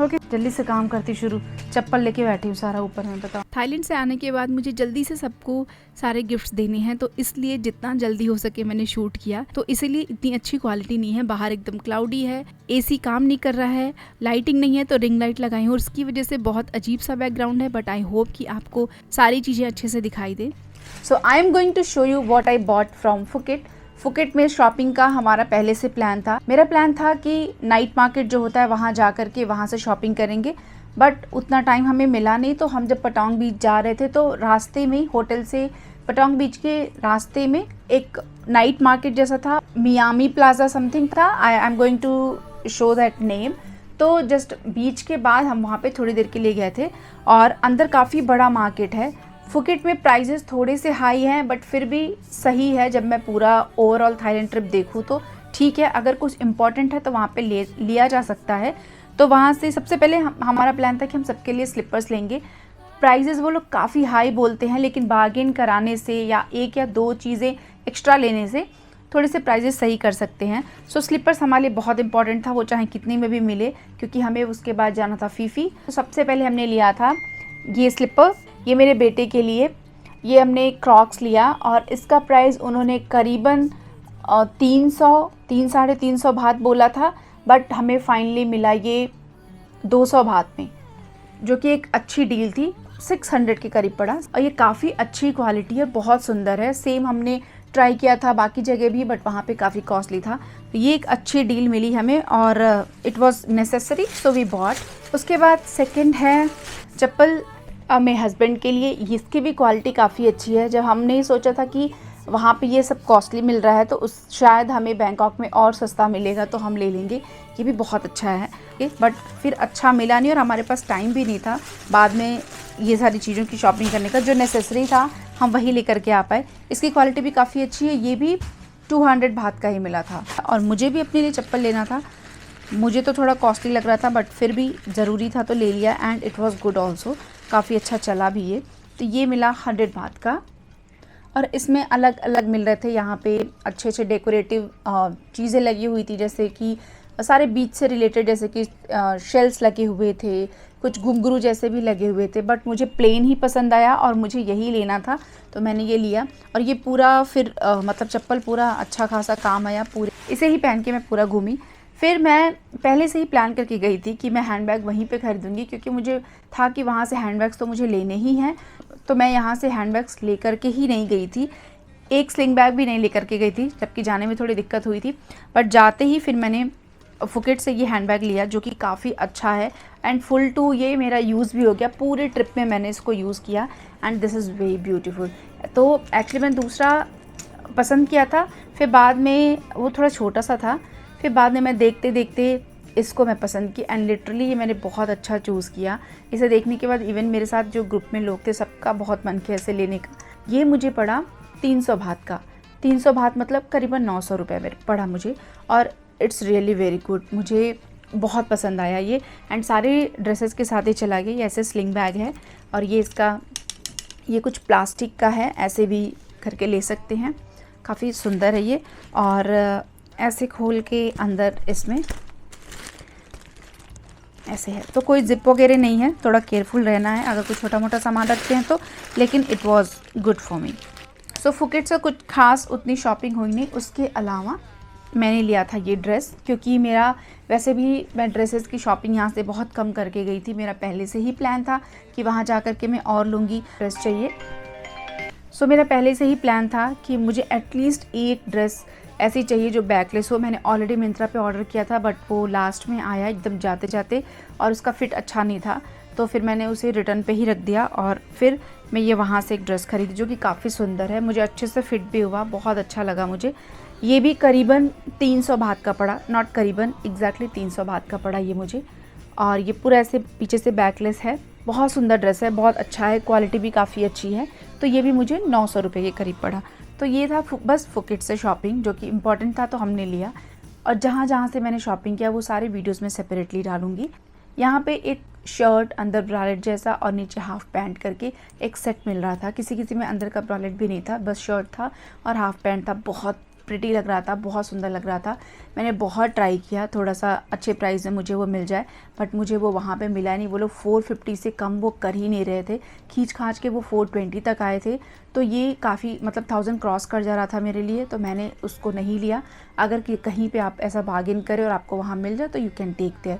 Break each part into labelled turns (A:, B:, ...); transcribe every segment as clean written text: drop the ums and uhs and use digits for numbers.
A: Okay जल्दी से काम करती शुरू, चप्पल लेके बैठी हूँ सारा ऊपर में। बताओ,
B: थाईलैंड से आने के बाद मुझे जल्दी से सबको सारे गिफ्ट्स देने हैं, तो इसलिए जितना जल्दी हो सके मैंने शूट किया। तो इसीलिए इतनी अच्छी क्वालिटी नहीं है, बाहर एकदम क्लाउडी है, एसी काम नहीं कर रहा है, लाइटिंग नहीं है, तो रिंग लाइट लगाई हूँ और उसकी वजह से बहुत अजीब सा बैकग्राउंड है, बट आई होप कि आपको सारी चीज़ें अच्छे से दिखाई दे।
A: So I am going to show you what I bought from Phuket. Phuket में शॉपिंग का हमारा पहले से प्लान था। मेरा प्लान था कि नाइट मार्केट जो होता है वहाँ जा कर के वहाँ से शॉपिंग करेंगे, बट उतना टाइम हमें मिला नहीं। तो हम जब पटांग बीच जा रहे थे तो रास्ते में होटल से पटांग बीच के रास्ते में एक नाइट मार्केट जैसा था, मियामी प्लाजा समथिंग था। I am going to show that name. तो जस्ट बीच के बाद हम वहाँ पे थोड़ी देर के लिए गए थे और अंदर काफ़ी बड़ा मार्केट है। फुकेट में प्राइजेस थोड़े से हाई हैं, बट फिर भी सही है। जब मैं पूरा ओवरऑल थाईलैंड ट्रिप देखूँ तो ठीक है। अगर कुछ इंपॉर्टेंट है तो वहाँ पे लिया जा सकता है। तो वहाँ से सबसे पहले हमारा प्लान था कि हम सबके लिए स्लीपर्स लेंगे। प्राइजेस वो लोग काफ़ी हाई बोलते हैं, लेकिन बार्गेन कराने से या एक या दो चीज़ें एक्स्ट्रा लेने से थोड़े से प्राइजेस सही कर सकते हैं। सो स्लीपर्स हमारे लिए बहुत इंपॉर्टेंट था, वो चाहे कितने में भी मिले, क्योंकि हमें उसके बाद जाना था फीफी। तो सबसे पहले हमने लिया था ये स्लीपर, ये मेरे बेटे के लिए। ये हमने क्रॉक्स लिया और इसका प्राइस उन्होंने करीबन 300-350 बात बोला था, बट हमें फाइनली मिला ये 200 बात में, जो कि एक अच्छी डील थी। 600 के करीब पड़ा और ये काफ़ी अच्छी क्वालिटी है, बहुत सुंदर है। सेम हमने ट्राई किया था बाकी जगह भी, बट वहाँ पे काफ़ी कॉस्टली था। तो ये एक अच्छी डील मिली हमें और it was necessary, so we bought. उसके बाद सेकंड है चप्पल मेरे हस्बैंड के लिए। इसकी भी क्वालिटी काफ़ी अच्छी है। जब हमने सोचा था कि वहाँ पे ये सब कॉस्टली मिल रहा है तो शायद हमें बैंकॉक में और सस्ता मिलेगा तो हम ले लेंगे। ये भी बहुत अच्छा है, बट फिर अच्छा मिला नहीं और हमारे पास टाइम भी नहीं था बाद में ये सारी चीज़ों की शॉपिंग करने का। जो नेसेसरी था हम वही लेकर के आ पाए। इसकी क्वालिटी भी काफ़ी अच्छी है। ये भी 200 बात का ही मिला था और मुझे भी अपने लिए चप्पल लेना था। मुझे तो थोड़ा कॉस्टली लग रहा था, बट फिर भी ज़रूरी था तो ले लिया and it was good also, काफ़ी अच्छा चला भी ये। तो ये मिला 100 बात का और इसमें अलग अलग मिल रहे थे। यहाँ पे अच्छे अच्छे डेकोरेटिव चीज़ें लगी हुई थी, जैसे कि सारे बीच से रिलेटेड, जैसे कि शेल्स लगे हुए थे, कुछ घुंघरू जैसे भी लगे हुए थे। बट मुझे प्लेन ही पसंद आया और मुझे यही लेना था तो मैंने ये लिया। और ये पूरा फिर मतलब चप्पल पूरा अच्छा खासा काम आया, पूरे इसे ही पहन के मैं पूरा घूमी। फिर मैं पहले से ही प्लान करके गई थी कि मैं हैंडबैग वहीं पे खरीदूंगी, क्योंकि मुझे था कि वहाँ से हैंडबैग्स तो मुझे लेने ही हैं। तो मैं यहाँ से हैंडबैग्स लेकर के ही नहीं गई थी, एक स्लिंग बैग भी नहीं लेकर के गई थी, जबकि जाने में थोड़ी दिक्कत हुई थी। बट जाते ही फिर मैंने फुकेट से ये हैंडबैग लिया, जो कि काफ़ी अच्छा है एंड फुल टू ये मेरा यूज़ भी हो गया। पूरे ट्रिप में मैंने इसको यूज़ किया and this is very beautiful. तो एक्चुअली मैंने दूसरा पसंद किया था, फिर बाद में वो थोड़ा छोटा सा था, फिर बाद में मैं देखते देखते इसको मैं पसंद की एंड लिटरली ये मैंने बहुत अच्छा चूज़ किया। इसे देखने के बाद इवन मेरे साथ जो ग्रुप में लोग थे सबका बहुत मन किया इसे लेने का। ये मुझे पड़ा 300 बात का। 300 बात मतलब करीबन 900 रुपये पड़ा मुझे और इट्स रियली वेरी गुड। मुझे बहुत पसंद आया ये एंड सारे ड्रेसेस के साथ ही चला गया। ये ऐसे स्लिंग बैग है और ये कुछ प्लास्टिक का है, ऐसे भी करके ले सकते हैं। काफ़ी सुंदर है ये और ऐसे खोल के अंदर इसमें ऐसे है, तो कोई जिप वगैरह नहीं है। थोड़ा केयरफुल रहना है अगर कोई छोटा मोटा सामान रखते हैं तो, लेकिन it was good for me. So Phuket से कुछ खास उतनी शॉपिंग हुई नहीं। उसके अलावा मैंने लिया था ये ड्रेस, क्योंकि मेरा वैसे भी मैं ड्रेसेस की शॉपिंग यहाँ से बहुत कम करके गई थी। मेरा पहले से ही प्लान था कि वहाँ जा कर के मैं और लूँगी, ड्रेस चाहिए। सो मेरा पहले से ही प्लान था कि मुझे एटलीस्ट एक ड्रेस ऐसी चाहिए जो बैकलेस हो। मैंने ऑलरेडी मिंत्रा पे ऑर्डर किया था, बट वो लास्ट में आया एकदम जाते जाते और उसका फिट अच्छा नहीं था, तो फिर मैंने उसे रिटर्न पे ही रख दिया और फिर मैं ये वहाँ से एक ड्रेस खरीदी जो कि काफ़ी सुंदर है। मुझे अच्छे से फिट भी हुआ, बहुत अच्छा लगा मुझे। ये भी करीबन 300 बात का पड़ा, नॉट करीबन, एग्जैक्टली 300 बात का पड़ा ये मुझे। और ये पूरा ऐसे पीछे से बैकलेस है, बहुत सुंदर ड्रेस है, बहुत अच्छा है, क्वालिटी भी काफ़ी अच्छी है। तो ये भी मुझे 900 रुपये के करीब पड़ा। तो ये था बस फुकेट से शॉपिंग, जो कि इम्पॉर्टेंट था तो हमने लिया। और जहाँ जहाँ से मैंने शॉपिंग किया वो सारे वीडियोस में सेपरेटली डालूंगी। यहाँ पे एक शर्ट, अंदर ब्रालेट जैसा और नीचे हाफ पैंट करके एक सेट मिल रहा था। किसी किसी में अंदर का ब्रालेट भी नहीं था, बस शर्ट था और हाफ पैंट था। बहुत प्रिटी लग रहा था, बहुत सुंदर लग रहा था। मैंने बहुत ट्राई किया थोड़ा सा अच्छे प्राइस में मुझे वो मिल जाए, बट मुझे वो वहाँ पे मिला नहीं। वो लोग 450 से कम वो कर ही नहीं रहे थे, खींच खांच के वो 420 तक आए थे। तो ये काफ़ी मतलब 1000 क्रॉस कर जा रहा था मेरे लिए, तो मैंने उसको नहीं लिया। अगर कहीं पे आप ऐसा बार्गेन करें और आपको वहाँ मिल जाए तो यू कैन टेक देयर।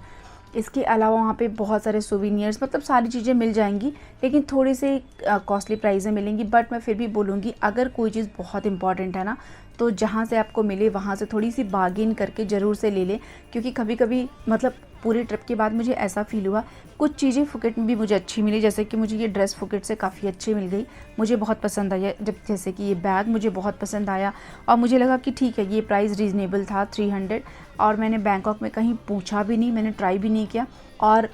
A: इसके अलावा वहाँ पे बहुत सारे सोविनियर्स, मतलब सारी चीज़ें मिल जाएंगी, लेकिन थोड़ी से कॉस्टली प्राइस में मिलेंगी। बट मैं फिर भी बोलूँगी अगर कोई चीज़ बहुत इंपॉर्टेंट है ना, तो जहाँ से आपको मिले वहाँ से थोड़ी सी बार्गेन करके ज़रूर से ले लें। क्योंकि कभी कभी मतलब पूरी ट्रिप के बाद मुझे ऐसा फील हुआ कुछ चीज़ें फुकेट में भी मुझे अच्छी मिली। जैसे कि मुझे ये ड्रेस फुकेट से काफ़ी अच्छी मिल गई, मुझे बहुत पसंद आया। जैसे कि ये बैग मुझे बहुत पसंद आया और मुझे लगा कि ठीक है ये प्राइस रीज़नेबल था 300। और मैंने बैंकॉक में कहीं पूछा भी नहीं, मैंने ट्राई भी नहीं किया और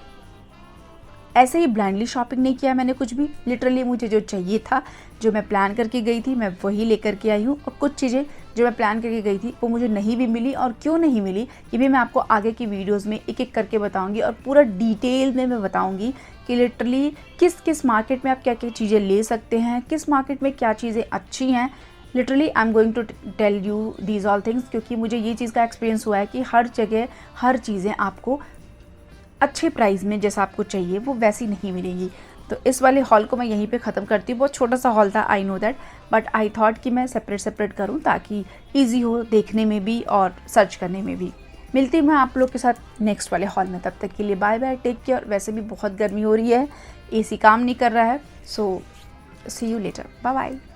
A: ऐसे ही ब्लाइंडली शॉपिंग नहीं किया मैंने कुछ भी। लिटरली मुझे जो चाहिए था, जो मैं प्लान करके गई थी, मैं वही लेकर के आई हूँ। और कुछ चीज़ें जो मैं प्लान करके गई थी वो मुझे नहीं भी मिली, और क्यों नहीं मिली ये भी मैं आपको आगे की वीडियोस में एक एक करके बताऊंगी और पूरा डिटेल में मैं बताऊंगी कि लिटरली किस किस मार्केट में आप क्या क्या चीज़ें ले सकते हैं, किस मार्केट में क्या चीज़ें अच्छी हैं। Literally I am going to tell you these all things, क्योंकि मुझे ये चीज़ का एक्सपीरियंस हुआ है कि हर जगह हर चीज़ें आपको अच्छे प्राइस में जैसा आपको चाहिए वो वैसी नहीं मिलेगी। तो इस वाले हॉल को मैं यहीं पे ख़त्म करती हूँ। बहुत छोटा सा हॉल था, I know that, but I thought कि मैं सेपरेट करूँ ताकि ईजी हो देखने में भी और सर्च करने में भी। मिलती हूँ मैं आप लोग के साथ नेक्स्ट वाले हॉल में, तब तक के लिए बाय बाय, टेक केयर। वैसे भी बहुत गर्मी हो रही है, AC काम नहीं कर रहा है, सो सी यू लेटर, बाय बाय।